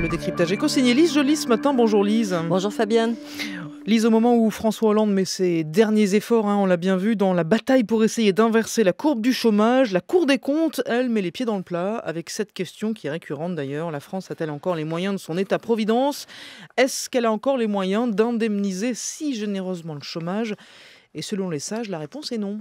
Le décryptage est co-signé Lise Joly ce matin. Bonjour Lise. Bonjour Fabienne. Lise, au moment où François Hollande met ses derniers efforts, on l'a bien vu, dans la bataille pour essayer d'inverser la courbe du chômage, la Cour des comptes, elle, met les pieds dans le plat avec cette question qui est récurrente d'ailleurs. La France a-t-elle encore les moyens de son État-providence? Est-ce qu'elle a encore les moyens d'indemniser si généreusement le chômage? Et selon les sages, la réponse est non.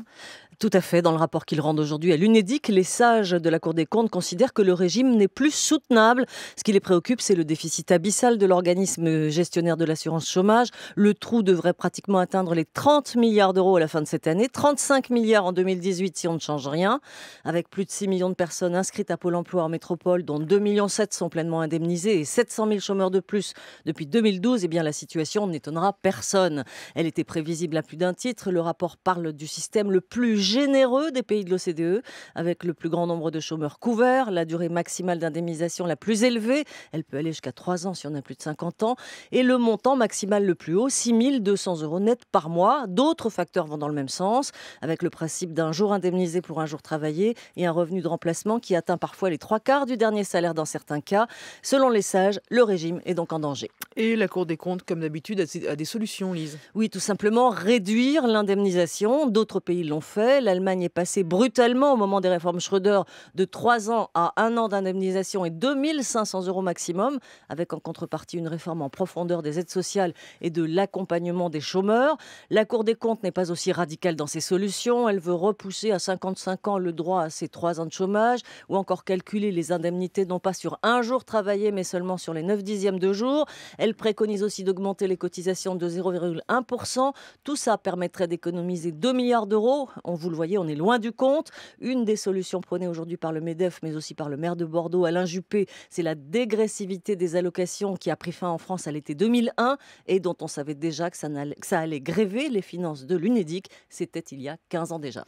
Tout à fait. Dans le rapport qu'ils rendent aujourd'hui à l'UNEDIC, les sages de la Cour des comptes considèrent que le régime n'est plus soutenable. Ce qui les préoccupe, c'est le déficit abyssal de l'organisme gestionnaire de l'assurance chômage. Le trou devrait pratiquement atteindre les 30 milliards d'euros à la fin de cette année, 35 milliards en 2018 si on ne change rien. Avec plus de 6 millions de personnes inscrites à Pôle emploi en métropole, dont 2,7 millions sont pleinement indemnisées et 700 000 chômeurs de plus depuis 2012, eh bien la situation n'étonnera personne. Elle était prévisible à plus d'un titre. Le rapport parle du système le plus généreux des pays de l'OCDE, avec le plus grand nombre de chômeurs couverts, la durée maximale d'indemnisation la plus élevée, elle peut aller jusqu'à 3 ans si on a plus de 50 ans, et le montant maximal le plus haut, 6 200 € net par mois. D'autres facteurs vont dans le même sens, avec le principe d'un jour indemnisé pour un jour travaillé et un revenu de remplacement qui atteint parfois les 3/4 du dernier salaire dans certains cas. Selon les sages, le régime est donc en danger. Et la Cour des comptes, comme d'habitude, a des solutions, Lise. Oui, tout simplement réduire l'indemnisation. D'autres pays l'ont fait. L'Allemagne est passée brutalement au moment des réformes Schröder de 3 ans à 1 an d'indemnisation et 2 500 € maximum, avec en contrepartie une réforme en profondeur des aides sociales et de l'accompagnement des chômeurs. La Cour des comptes n'est pas aussi radicale dans ses solutions. Elle veut repousser à 55 ans le droit à ces 3 ans de chômage ou encore calculer les indemnités non pas sur un jour travaillé mais seulement sur les 9/10 de jour. Elle préconise aussi d'augmenter les cotisations de 0,1%. Tout ça permettrait d'économiser 2 milliards d'euros. Vous le voyez, on est loin du compte. Une des solutions prônées aujourd'hui par le MEDEF, mais aussi par le maire de Bordeaux, Alain Juppé, c'est la dégressivité des allocations qui a pris fin en France à l'été 2001 et dont on savait déjà que ça allait gréver les finances de l'UNEDIC. C'était il y a 15 ans déjà.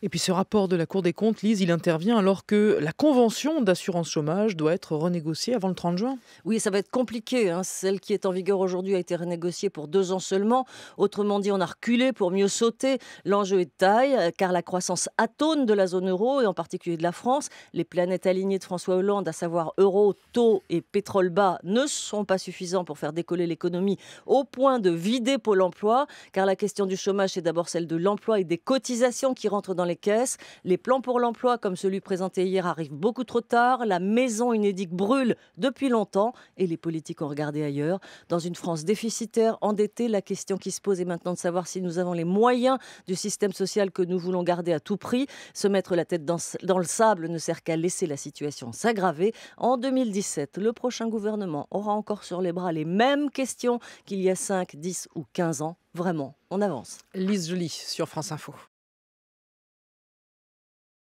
Et puis ce rapport de la Cour des comptes, Lise, il intervient alors que la convention d'assurance chômage doit être renégociée avant le 30 juin. Oui, ça va être compliqué. Celle qui est en vigueur aujourd'hui a été renégociée pour 2 ans seulement. Autrement dit, on a reculé pour mieux sauter. L'enjeu est de taille, car la croissance atone de la zone euro, et en particulier de la France, les planètes alignées de François Hollande, à savoir euro, taux et pétrole bas, ne sont pas suffisants pour faire décoller l'économie au point de vider Pôle emploi, car la question du chômage, c'est d'abord celle de l'emploi et des cotisations qui rentrent dans les caisses. Les plans pour l'emploi, comme celui présenté hier, arrivent beaucoup trop tard. La maison UNEDIC brûle depuis longtemps et les politiques ont regardé ailleurs. Dans une France déficitaire, endettée, la question qui se pose est maintenant de savoir si nous avons les moyens du système social que nous voulons garder à tout prix. Se mettre la tête dans le sable ne sert qu'à laisser la situation s'aggraver. En 2017, le prochain gouvernement aura encore sur les bras les mêmes questions qu'il y a 5, 10 ou 15 ans. Vraiment, on avance. Lise Joly sur France Info.